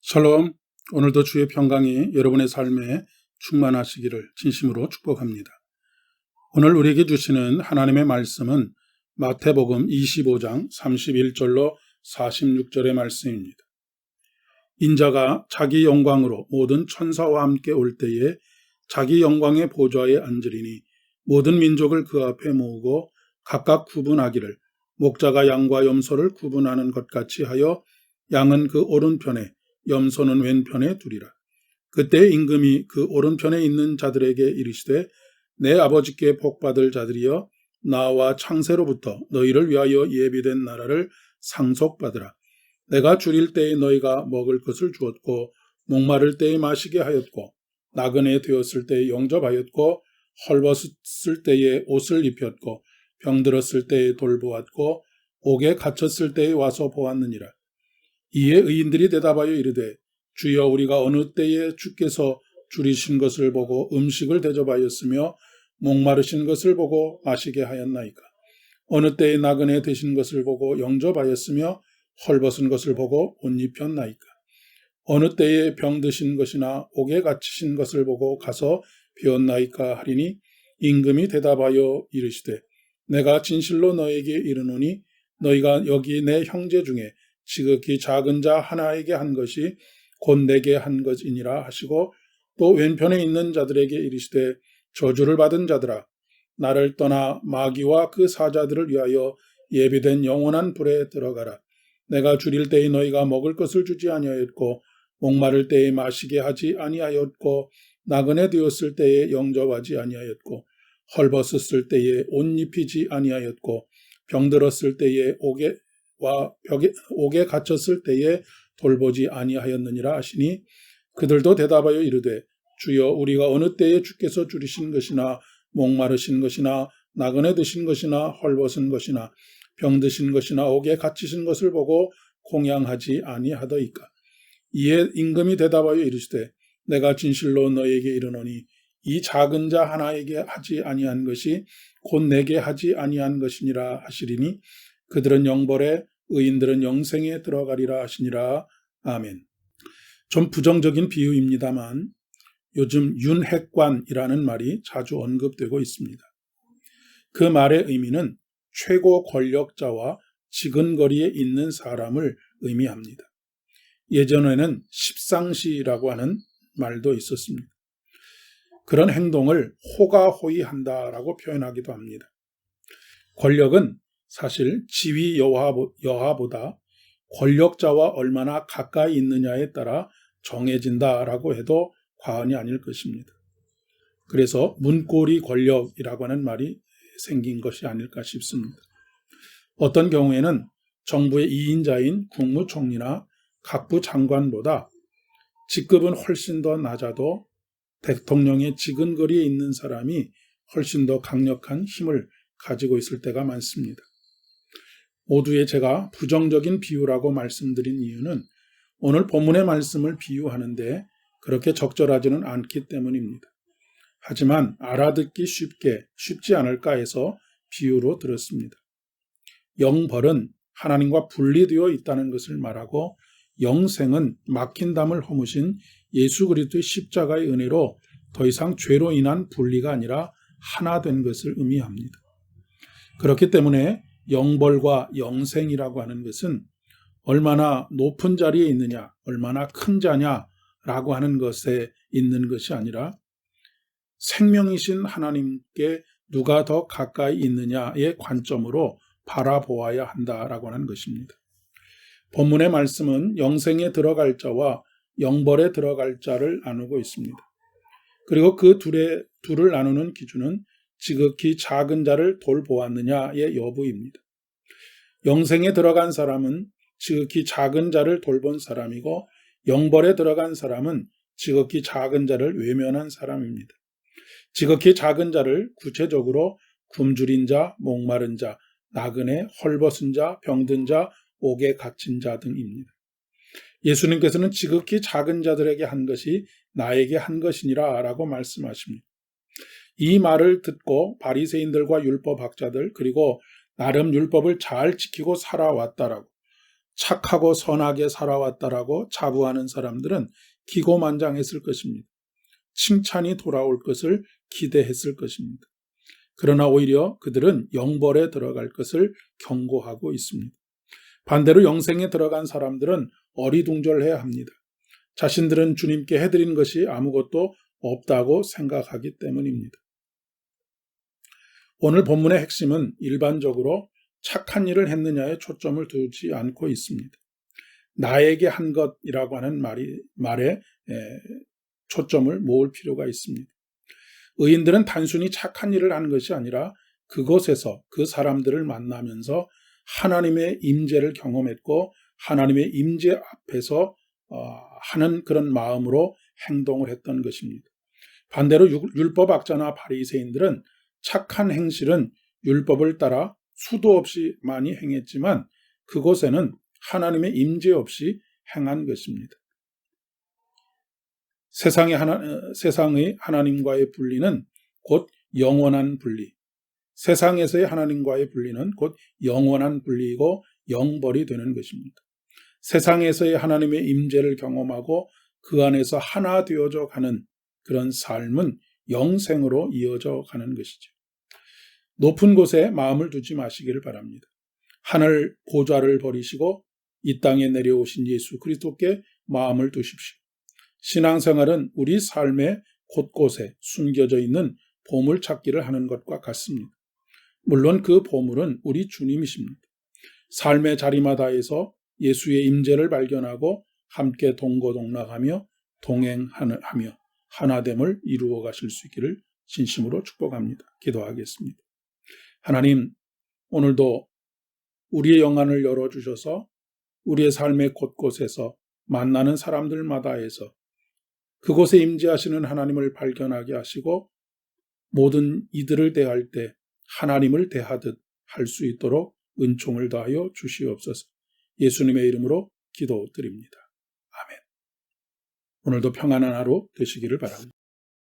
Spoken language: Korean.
샬롬, 오늘도 주의 평강이 여러분의 삶에 충만하시기를 진심으로 축복합니다. 오늘 우리에게 주시는 하나님의 말씀은 마태복음 25장 31절로 46절의 말씀입니다. 인자가 자기 영광으로 모든 천사와 함께 올 때에 자기 영광의 보좌에 앉으리니 모든 민족을 그 앞에 모으고 각각 구분하기를 목자가 양과 염소를 구분하는 것 같이 하여 양은 그 오른편에 염소는 왼편에 두리라. 그때 임금이 그 오른편에 있는 자들에게 이르시되 내 아버지께 복받을 자들이여 나와 창세로부터 너희를 위하여 예비된 나라를 상속받으라. 내가 줄일 때에 너희가 먹을 것을 주었고 목마를 때에 마시게 하였고 나그네 되었을 때에 영접하였고 헐벗을 때에 옷을 입혔고 병들었을 때에 돌보았고 옥에 갇혔을 때에 와서 보았느니라. 이에 의인들이 대답하여 이르되 주여 우리가 어느 때에 주께서 줄이신 것을 보고 음식을 대접하였으며 목마르신 것을 보고 마시게 하였나이까. 어느 때에 나그네 되신 것을 보고 영접하였으며 헐벗은 것을 보고 옷 입혔나이까. 어느 때에 병드신 것이나 옥에 갇히신 것을 보고 가서 배웠나이까 하리니 임금이 대답하여 이르시되 내가 진실로 너에게 이르노니 너희가 여기 내 형제 중에 지극히 작은 자 하나에게 한 것이 곧 내게 한 것이니라 하시고 또 왼편에 있는 자들에게 이르시되 저주를 받은 자들아 나를 떠나 마귀와 그 사자들을 위하여 예비된 영원한 불에 들어가라. 내가 줄일 때에 너희가 먹을 것을 주지 아니하였고 목마를 때에 마시게 하지 아니하였고 나그네 되었을 때에 영접하지 아니하였고 헐벗었을 때에 옷 입히지 아니하였고 병들었을 때에 옥에 갇혔을 때에 돌보지 아니하였느니라 하시니 그들도 대답하여 이르되 주여 우리가 어느 때에 주께서 줄이신 것이나 목마르신 것이나 나그네 드신 것이나 헐벗은 것이나 병드신 것이나 옥에 갇히신 것을 보고 공양하지 아니하더이까. 이에 임금이 대답하여 이르시되 내가 진실로 너에게 이르노니 이 작은 자 하나에게 하지 아니한 것이 곧 내게 하지 아니한 것이니라 하시리니 그들은 영벌에 의인들은 영생에 들어가리라 하시니라. 아멘. 좀 부정적인 비유입니다만 요즘 윤핵관이라는 말이 자주 언급되고 있습니다. 그 말의 의미는 최고 권력자와 지근거리에 있는 사람을 의미합니다. 예전에는 십상시라고 하는 말도 있었습니다. 그런 행동을 호가호위한다라고 표현하기도 합니다. 권력은 사실 지위 여하보다 권력자와 얼마나 가까이 있느냐에 따라 정해진다라고 해도 과언이 아닐 것입니다. 그래서 문고리 권력이라고 하는 말이 생긴 것이 아닐까 싶습니다. 어떤 경우에는 정부의 2인자인 국무총리나 각부 장관보다 직급은 훨씬 더 낮아도 대통령의 지근거리에 있는 사람이 훨씬 더 강력한 힘을 가지고 있을 때가 많습니다. 모두에 제가 부정적인 비유라고 말씀드린 이유는 오늘 본문의 말씀을 비유하는데 그렇게 적절하지는 않기 때문입니다. 하지만 알아듣기 쉽지 않을까 해서 비유로 들었습니다. 영벌은 하나님과 분리되어 있다는 것을 말하고 영생은 막힌 담을 허무신 예수 그리스도의 십자가의 은혜로 더 이상 죄로 인한 분리가 아니라 하나 된 것을 의미합니다. 그렇기 때문에 영벌과 영생이라고 하는 것은 얼마나 높은 자리에 있느냐, 얼마나 큰 자냐라고 하는 것에 있는 것이 아니라 생명이신 하나님께 누가 더 가까이 있느냐의 관점으로 바라보아야 한다라고 하는 것입니다. 본문의 말씀은 영생에 들어갈 자와 영벌에 들어갈 자를 나누고 있습니다. 그리고 그 둘을 나누는 기준은 지극히 작은 자를 돌보았느냐의 여부입니다. 영생에 들어간 사람은 지극히 작은 자를 돌본 사람이고 영벌에 들어간 사람은 지극히 작은 자를 외면한 사람입니다. 지극히 작은 자를 구체적으로 굶주린 자, 목마른 자, 나그네, 헐벗은 자, 병든 자, 옥에 갇힌 자 등입니다. 예수님께서는 지극히 작은 자들에게 한 것이 나에게 한 것이니라 라고 말씀하십니다. 이 말을 듣고 바리새인들과 율법학자들 그리고 나름 율법을 잘 지키고 살아왔다라고 착하고 선하게 살아왔다라고 자부하는 사람들은 기고만장했을 것입니다. 칭찬이 돌아올 것을 기대했을 것입니다. 그러나 오히려 그들은 영벌에 들어갈 것을 경고하고 있습니다. 반대로 영생에 들어간 사람들은 어리둥절해야 합니다. 자신들은 주님께 해드린 것이 아무것도 없다고 생각하기 때문입니다. 오늘 본문의 핵심은 일반적으로 착한 일을 했느냐에 초점을 두지 않고 있습니다. 나에게 한 것이라고 하는 말에 초점을 모을 필요가 있습니다. 의인들은 단순히 착한 일을 한 것이 아니라 그곳에서 그 사람들을 만나면서 하나님의 임재를 경험했고 하나님의 임재 앞에서 하는 그런 마음으로 행동을 했던 것입니다. 반대로 율법학자나 바리새인들은 착한 행실은 율법을 따라 수도 없이 많이 행했지만 그곳에는 하나님의 임재 없이 행한 것입니다. 세상의 하나님과의 분리는 곧 영원한 분리, 세상에서의 하나님과의 분리는 곧 영원한 분리이고 영벌이 되는 것입니다. 세상에서의 하나님의 임재를 경험하고 그 안에서 하나 되어져 가는 그런 삶은 영생으로 이어져 가는 것이죠. 높은 곳에 마음을 두지 마시기를 바랍니다. 하늘 보좌를 버리시고 이 땅에 내려오신 예수 그리스도께 마음을 두십시오. 신앙생활은 우리 삶의 곳곳에 숨겨져 있는 보물찾기를 하는 것과 같습니다. 물론 그 보물은 우리 주님이십니다. 삶의 자리마다에서 예수의 임재를 발견하고 함께 동고동락하며 동행하며 하나됨을 이루어 가실 수 있기를 진심으로 축복합니다. 기도하겠습니다. 하나님, 오늘도 우리의 영안을 열어주셔서 우리의 삶의 곳곳에서 만나는 사람들마다에서 그곳에 임재하시는 하나님을 발견하게 하시고 모든 이들을 대할 때 하나님을 대하듯 할 수 있도록 은총을 다하여 주시옵소서. 예수님의 이름으로 기도드립니다. 아멘. 오늘도 평안한 하루 되시기를 바랍니다.